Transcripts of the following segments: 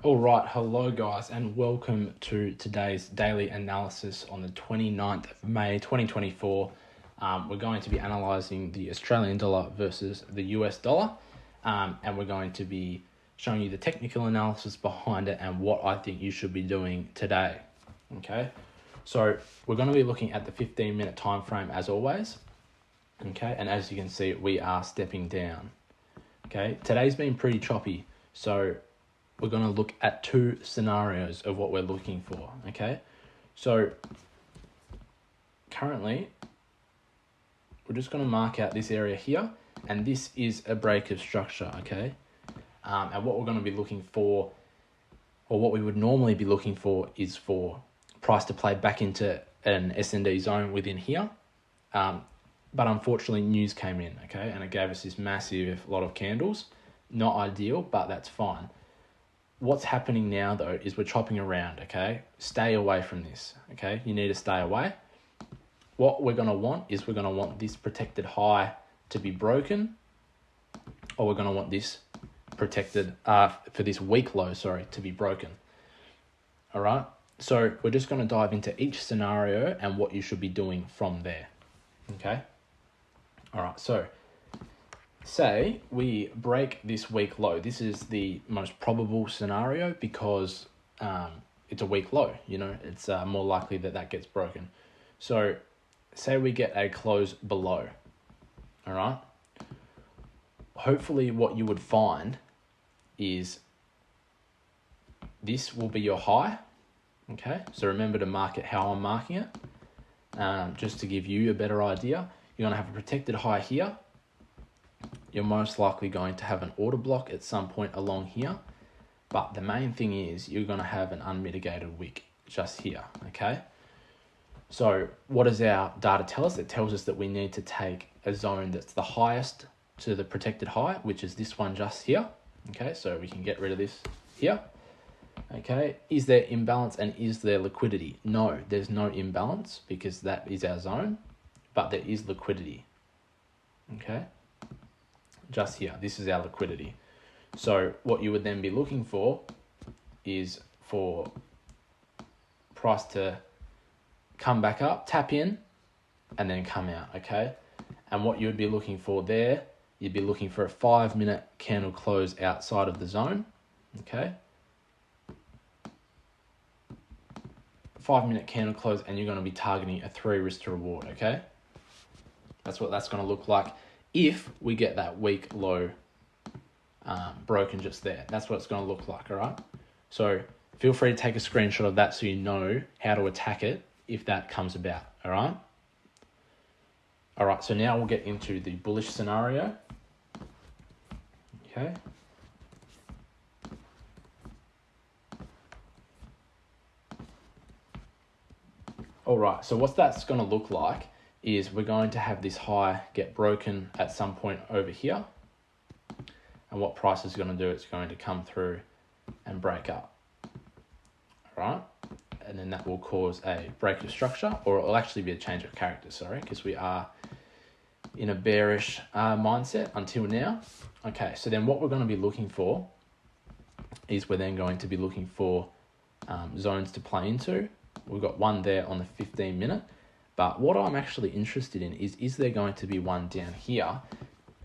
All right, hello guys, and welcome to today's daily analysis on the 29th of May 2024. We're going to be analysing the Australian dollar versus the US dollar, and we're going to be showing you the technical analysis behind it and what I think you should be doing today. Okay, so we're going to be looking at the 15-minute time frame as always. Okay, and as you can see, we are stepping down. Okay, today's been pretty choppy, so we're going to look at two scenarios of what we're looking for, okay? So currently, we're just going to mark out this area here, and this is a break of structure, okay? And what we're going to be looking for, or what we would normally be looking for, is for price to play back into an S&D zone within here. But unfortunately, news came in, okay? And it gave us this massive lot of candles. Not ideal, but that's fine. What's happening now, though, is we're chopping around, okay? Stay away from this, okay? You need to stay away. What we're going to want is we're going to want this protected high to be broken, or we're going to want this protected, for this weak low, to be broken. All right? So we're just going to dive into each scenario and what you should be doing from there, okay? All right, so say we break this weak low. This is the most probable scenario because it's a weak low, it's more likely that gets broken. So say we get a close below, all right? Hopefully what you would find is this will be your high, okay? So remember to mark it how I'm marking it, just to give you a better idea. You're gonna have a protected high here. You're most likely going to have an order block at some point along here. But the main thing is you're going to have an unmitigated wick just here, okay? So what does our data tell us? It tells us that we need to take a zone that's the highest to the protected high, which is this one just here, okay? So we can get rid of this here, okay? Is there imbalance and is there liquidity? No, there's no imbalance because that is our zone, but there is liquidity, okay? Just here, this is our liquidity. So what you would then be looking for is for price to come back up, tap in, and then come out, okay? And what you would be looking for there, you'd be looking for a 5-minute candle close outside of the zone, okay? 5-minute candle close, and you're going to be targeting a 3 risk to reward, okay? That's what that's going to look like if we get that weak low broken just there. That's what it's going to look like, all right? So feel free to take a screenshot of that so you know how to attack it if that comes about, all right? All right, so now we'll get into the bullish scenario, okay? All right, so what that's going to look like is we're going to have this high get broken at some point over here. And what price is going to do, it's going to come through and break up. All right. And then that will cause a break of structure, or it'll actually be a change of character, because we are in a bearish mindset until now. Okay, so then what we're going to be looking for is we're then going to be looking for zones to play into. We've got one there on the 15-minute. But what I'm actually interested in is there going to be one down here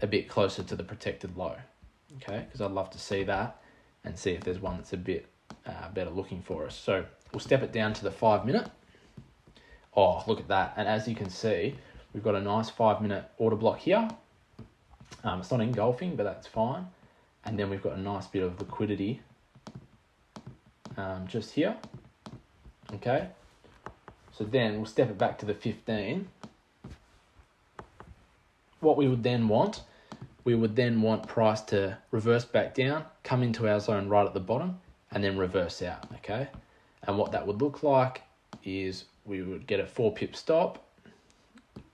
a bit closer to the protected low, okay? Because I'd love to see that and see if there's one that's a bit better looking for us. So we'll step it down to the 5-minute. Oh, look at that. And as you can see, we've got a nice 5-minute order block here. It's not engulfing, but that's fine. And then we've got a nice bit of liquidity just here, okay? So then we'll step it back to the 15. What we would then want, price to reverse back down, come into our zone right at the bottom, and then reverse out, okay? And what that would look like is we would get a 4-pip stop,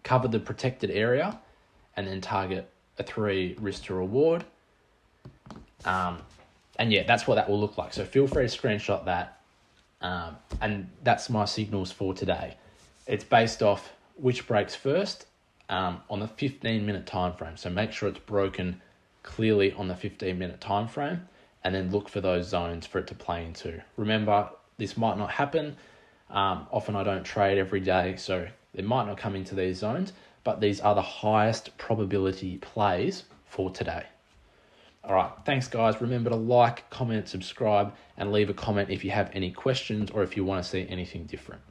cover the protected area, and then target a 3 risk to reward. And yeah, that's what that will look like. So feel free to screenshot that. And that's my signals for today. It's based off which breaks first on the 15-minute time frame. So make sure it's broken clearly on the 15-minute time frame, and then look for those zones for it to play into. Remember, this might not happen. Often I don't trade every day, so it might not come into these zones, but these are the highest probability plays for today. All right, thanks guys. Remember to like, comment, subscribe, and leave a comment if you have any questions or if you want to see anything different.